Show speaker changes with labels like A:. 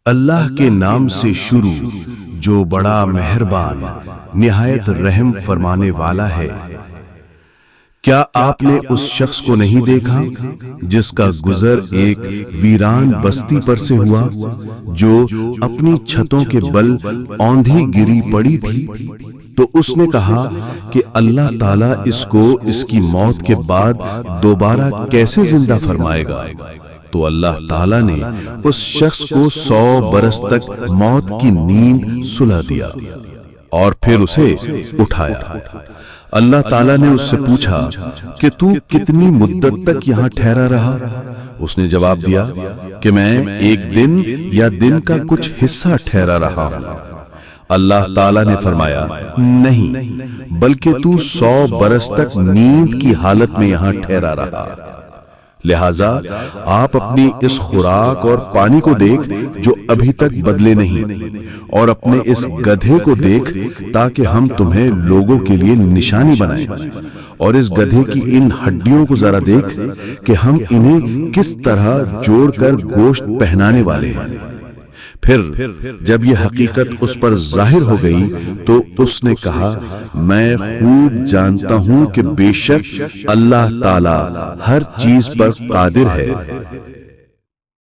A: اللہ کے نام سے شروع جو بڑا مہربان نہایت رحم فرمانے والا ہے۔ کیا آپ نے اس شخص کو نہیں دیکھا جس کا گزر ایک ویران بستی پر سے ہوا جو اپنی چھتوں کے بل اوندھی گری پڑی تھی؟ تو اس نے کہا کہ اللہ تعالیٰ اس کو اس کی موت کے بعد دوبارہ کیسے زندہ فرمائے گا؟ تو اللہ تعالیٰ نے اس شخص کو 100 برس تک موت کی نیند سلا دیا اور پھر اسے اٹھایا۔ اللہ تعالیٰ نے اس سے پوچھا کہ تو کتنی مدت تک یہاں ٹھہرا رہا؟ اس نے جواب دیا کہ میں ایک دن یا دن کا کچھ حصہ ٹھہرا رہا ہوں۔ اللہ تعالیٰ نے فرمایا نہیں، بلکہ تو 100 برس تک نیند کی حالت میں یہاں ٹھہرا رہا۔ لہذا آپ اپنی اس خوراک اور پانی کو دیکھ جو ابھی تک بدلے نہیں، اور اپنے اس گدھے کو دیکھ تاکہ ہم تمہیں لوگوں کے لیے نشانی بنائیں، اور اس گدھے کی ان ہڈیوں کو ذرا دیکھ کہ ہم انہیں کس طرح جوڑ کر گوشت پہنانے والے ہیں۔ پھر جب یہ حقیقت اس پر ظاہر ہو گئی تو اس نے کہا میں خوب جانتا ہوں کہ بے شک اللہ تعالی ہر چیز پر قادر ہے۔